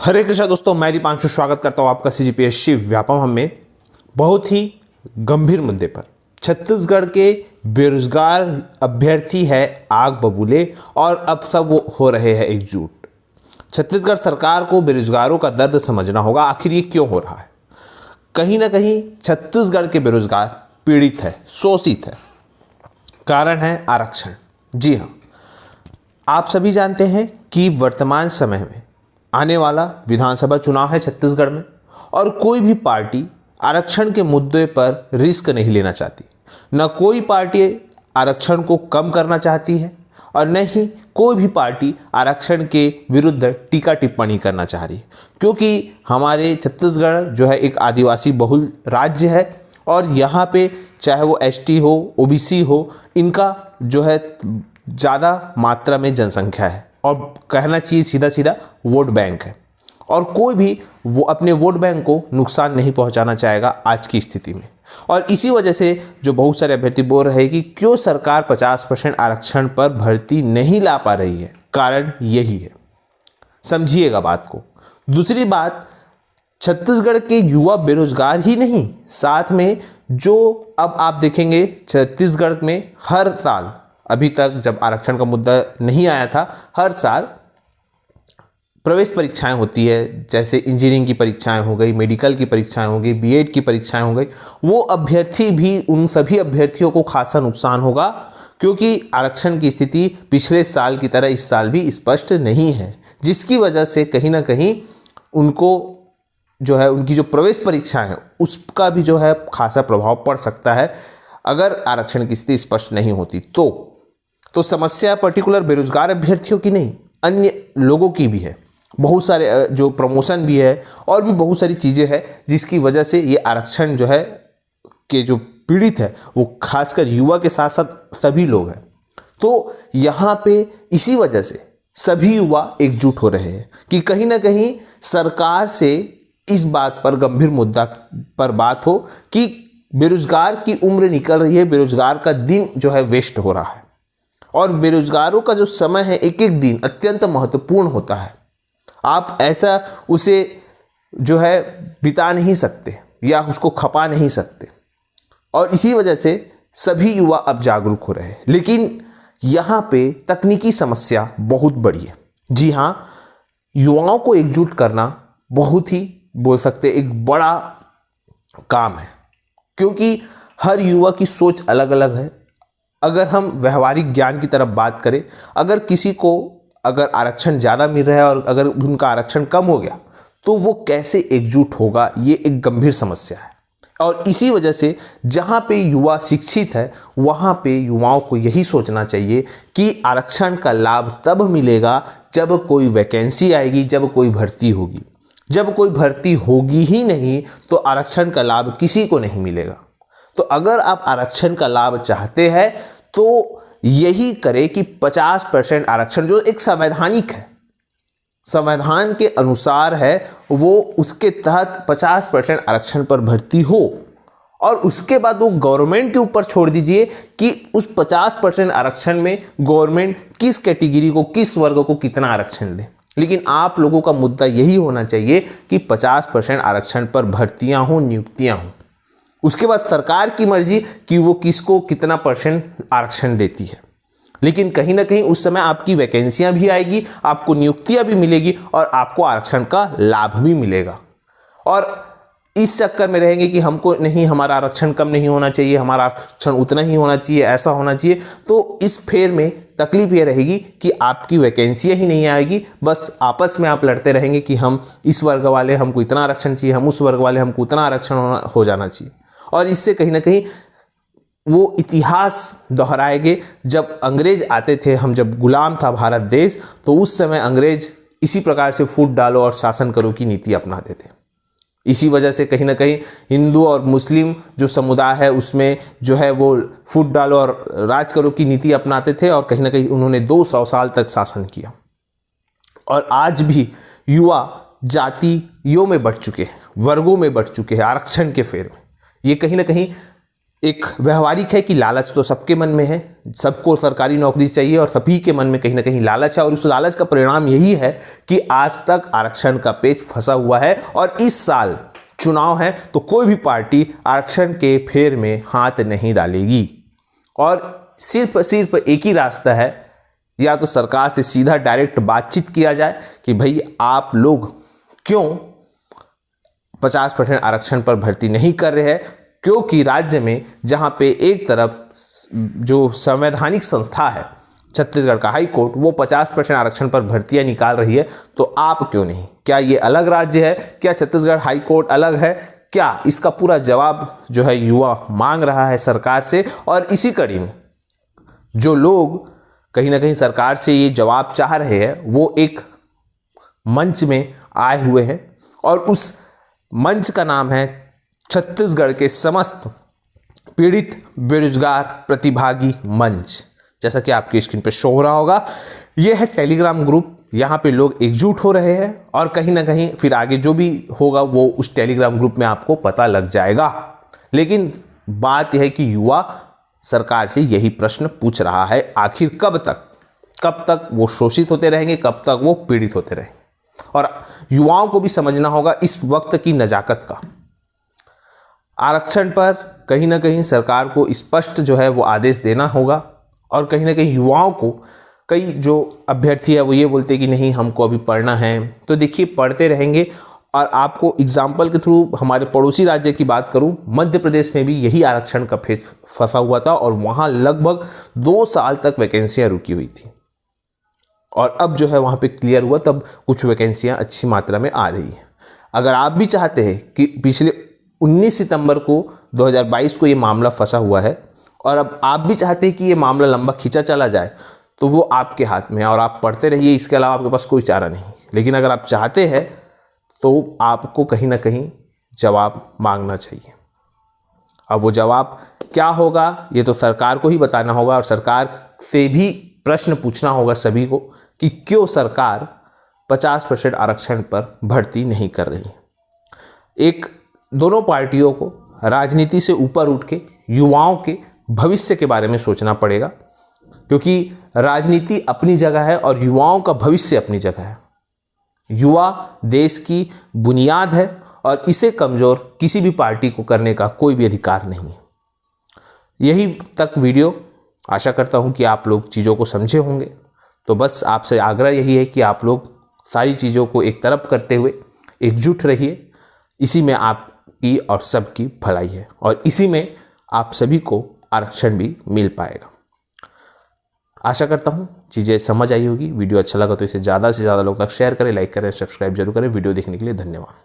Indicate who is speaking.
Speaker 1: हरे कृष्णा दोस्तों, मैं दीपांशु स्वागत करता हूं आपका सीजीपीएससी व्यापम में बहुत ही गंभीर मुद्दे पर। छत्तीसगढ़ के बेरोजगार अभ्यर्थी है आग बबूले और अब सब वो हो रहे हैं एकजुट। छत्तीसगढ़ सरकार को बेरोजगारों का दर्द समझना होगा, आखिर ये क्यों हो रहा है। कहीं ना कहीं छत्तीसगढ़ के बेरोजगार पीड़ित है, शोषित है। कारण है आरक्षण। जी हाँ, आप सभी जानते हैं कि वर्तमान समय में आने वाला विधानसभा चुनाव है छत्तीसगढ़ में, और कोई भी पार्टी आरक्षण के मुद्दे पर रिस्क नहीं लेना चाहती। न कोई पार्टी आरक्षण को कम करना चाहती है और न ही कोई भी पार्टी आरक्षण के विरुद्ध टीका टिप्पणी करना चाह रही है, क्योंकि हमारे छत्तीसगढ़ जो है एक आदिवासी बहुल राज्य है और यहाँ पे चाहे वो एसटी हो, ओबीसी हो, इनका जो है ज़्यादा मात्रा में जनसंख्या है और कहना चाहिए सीधा सीधा वोट बैंक है, और कोई भी वो अपने वोट बैंक को नुकसान नहीं पहुंचाना चाहेगा आज की स्थिति में। और इसी वजह से जो बहुत सारे अभ्यर्थी बोल रहे हैं कि क्यों सरकार 50% आरक्षण पर भर्ती नहीं ला पा रही है, कारण यही है। समझिएगा बात को। दूसरी बात, छत्तीसगढ़ के युवा बेरोजगार ही नहीं, साथ में जो अब आप देखेंगे छत्तीसगढ़ में हर साल, अभी तक जब आरक्षण का मुद्दा नहीं आया था, हर साल प्रवेश परीक्षाएं होती है, जैसे इंजीनियरिंग की परीक्षाएं हो गई, मेडिकल की परीक्षाएं हो गई, बीएड की परीक्षाएं हो गई। वो अभ्यर्थी भी, उन सभी अभ्यर्थियों को खासा नुकसान होगा, क्योंकि आरक्षण की स्थिति पिछले साल की तरह इस साल भी स्पष्ट नहीं है, जिसकी वजह से कहीं ना कहीं उनको जो है उनकी जो प्रवेश परीक्षाएं हैं उसका भी जो है खासा प्रभाव पड़ सकता है अगर आरक्षण की स्थिति स्पष्ट नहीं होती तो समस्या पर्टिकुलर बेरोजगार अभ्यर्थियों की नहीं, अन्य लोगों की भी है। बहुत सारे जो प्रमोशन भी है और भी बहुत सारी चीज़ें हैं जिसकी वजह से ये आरक्षण जो है के जो पीड़ित है वो खासकर युवा के साथ साथ सभी लोग हैं। तो यहाँ पे इसी वजह से सभी युवा एकजुट हो रहे हैं कि कहीं ना कहीं सरकार से इस बात पर गंभीर मुद्दा पर बात हो कि बेरोजगार की उम्र निकल रही है, बेरोजगार का दिन जो है वेस्ट हो रहा है, और बेरोजगारों का जो समय है एक एक दिन अत्यंत महत्वपूर्ण होता है। आप ऐसा उसे जो है बिता नहीं सकते या उसको खपा नहीं सकते, और इसी वजह से सभी युवा अब जागरूक हो रहे हैं। लेकिन यहाँ पे तकनीकी समस्या बहुत बड़ी है। जी हाँ, युवाओं को एकजुट करना बहुत ही बोल सकते एक बड़ा काम है, क्योंकि हर युवा की सोच अलग अलग है। अगर हम व्यवहारिक ज्ञान की तरफ बात करें, अगर किसी को अगर आरक्षण ज़्यादा मिल रहा है और अगर उनका आरक्षण कम हो गया तो वो कैसे एकजुट होगा, ये एक गंभीर समस्या है। और इसी वजह से जहाँ पे युवा शिक्षित है वहाँ पे युवाओं को यही सोचना चाहिए कि आरक्षण का लाभ तब मिलेगा जब कोई वैकेंसी आएगी, जब कोई भर्ती होगी। जब कोई भर्ती होगी ही नहीं तो आरक्षण का लाभ किसी को नहीं मिलेगा। तो अगर आप आरक्षण का लाभ चाहते हैं तो यही करें कि 50% आरक्षण जो एक संवैधानिक है, संविधान के अनुसार है, वो उसके तहत 50% आरक्षण पर भर्ती हो, और उसके बाद वो गवर्नमेंट के ऊपर छोड़ दीजिए कि उस 50% आरक्षण में गवर्नमेंट किस कैटेगरी को, किस वर्ग को कितना आरक्षण दे। लेकिन आप लोगों का मुद्दा यही होना चाहिए कि 50% आरक्षण पर भर्तियां हों, नियुक्तियां हों। उसके बाद सरकार की मर्जी कि वो किसको कितना % आरक्षण देती है। लेकिन कहीं ना कहीं उस समय आपकी वैकेंसियां भी आएगी, आपको नियुक्तियां भी मिलेगी और आपको आरक्षण का लाभ भी मिलेगा। और इस चक्कर में रहेंगे कि हमको नहीं, हमारा आरक्षण कम नहीं होना चाहिए, हमारा आरक्षण उतना ही होना चाहिए, ऐसा होना चाहिए। तो इस फेर में तकलीफ ये रहेगी कि आपकी वैकेंसियां ही नहीं आएगी, बस आपस में आप लड़ते रहेंगे कि हम इस वर्ग वाले, हमको इतना आरक्षण चाहिए, हम उस वर्ग वाले, हमको उतना आरक्षण हो जाना चाहिए। और इससे कहीं ना कहीं वो इतिहास दोहराएंगे। जब अंग्रेज आते थे, हम जब गुलाम था भारत देश, तो उस समय अंग्रेज इसी प्रकार से फूट डालो और शासन करो की नीति अपनाते थे। इसी वजह से कहीं ना कहीं हिंदू और मुस्लिम जो समुदाय है उसमें जो है वो फूट डालो और राज करो की नीति अपनाते थे, और कहीं ना कहीं उन्होंने 200 साल तक शासन किया। और आज भी युवा जातियों में बढ़ चुके हैं, वर्गों में बढ़ चुके हैं आरक्षण के फेर में। ये कहीं ना कहीं एक व्यवहारिक है कि लालच तो सबके मन में है, सबको सरकारी नौकरी चाहिए और सभी के मन में कहीं ना कहीं लालच है, और उस लालच का परिणाम यही है कि आज तक आरक्षण का पेच फंसा हुआ है। और इस साल चुनाव है तो कोई भी पार्टी आरक्षण के फेर में हाथ नहीं डालेगी, और सिर्फ एक ही रास्ता है, या तो सरकार से सीधा डायरेक्ट बातचीत किया जाए कि भाई आप लोग क्यों 50% आरक्षण पर भर्ती नहीं कर रहे हैं, क्योंकि राज्य में जहां पे एक तरफ जो संवैधानिक संस्था है छत्तीसगढ़ का हाई कोर्ट वो 50% आरक्षण पर भर्तियां निकाल रही है, तो आप क्यों नहीं? क्या ये अलग राज्य है? क्या छत्तीसगढ़ हाई कोर्ट अलग है क्या? इसका पूरा जवाब जो है युवा मांग रहा है सरकार से। और इसी कड़ी में जो लोग कहीं ना कहीं सरकार से ये जवाब चाह रहे हैं वो एक मंच में आए हुए हैं, और उस मंच का नाम है छत्तीसगढ़ के समस्त पीड़ित बेरोजगार प्रतिभागी मंच। जैसा कि आपकी स्क्रीन पे शो हो रहा होगा, यह है टेलीग्राम ग्रुप। यहाँ पे लोग एकजुट हो रहे हैं और कहीं ना कहीं फिर आगे जो भी होगा वो उस टेलीग्राम ग्रुप में आपको पता लग जाएगा। लेकिन बात यह है कि युवा सरकार से यही प्रश्न पूछ रहा है, आखिर कब तक वो शोषित होते रहेंगे, कब तक वो पीड़ित होते रहेंगे? और युवाओं को भी समझना होगा इस वक्त की नजाकत का। आरक्षण पर कहीं ना कहीं सरकार को स्पष्ट जो है वो आदेश देना होगा, और कहीं ना कहीं युवाओं को, कई जो अभ्यर्थी है वो ये बोलते हैं कि नहीं हमको अभी पढ़ना है, तो देखिए पढ़ते रहेंगे। और आपको एग्जाम्पल के थ्रू हमारे पड़ोसी राज्य की बात करूं, मध्य प्रदेश में भी यही आरक्षण का फेज फंसा हुआ था और वहां लगभग 2 साल तक वैकेंसियां रुकी हुई थी, और अब जो है वहां पे क्लियर हुआ, तब कुछ वैकेंसियां अच्छी मात्रा में आ रही है। अगर आप भी चाहते हैं कि पिछले 19 सितंबर को 2022 को ये मामला फंसा हुआ है और अब आप भी चाहते हैं कि ये मामला लंबा खींचा चला जाए, तो वो आपके हाथ में है और आप पढ़ते रहिए, इसके अलावा आपके पास कोई चारा नहीं। लेकिन अगर आप चाहते हैं तो आपको कहीं ना कहीं जवाब मांगना चाहिए। अब वो जवाब क्या होगा ये तो सरकार को ही बताना होगा, और सरकार से भी प्रश्न पूछना होगा सभी को कि क्यों सरकार 50% आरक्षण पर भर्ती नहीं कर रही। एक दोनों पार्टियों को राजनीति से ऊपर उठ के युवाओं के भविष्य के बारे में सोचना पड़ेगा, क्योंकि राजनीति अपनी जगह है और युवाओं का भविष्य अपनी जगह है। युवा देश की बुनियाद है और इसे कमजोर किसी भी पार्टी को करने का कोई भी अधिकार नहीं है। यही तक वीडियो, आशा करता हूं कि आप लोग चीज़ों को समझे होंगे। तो बस आपसे आग्रह यही है कि आप लोग सारी चीज़ों को एक तरफ करते हुए एकजुट रहिए। इसी में आपकी और सबकी भलाई है, और इसी में आप सभी को आरक्षण भी मिल पाएगा। आशा करता हूँ चीज़ें समझ आई होगी। वीडियो अच्छा लगा तो इसे ज़्यादा से ज़्यादा लोग तक शेयर करें, लाइक करें, सब्सक्राइब जरूर करें। वीडियो देखने के लिए धन्यवाद।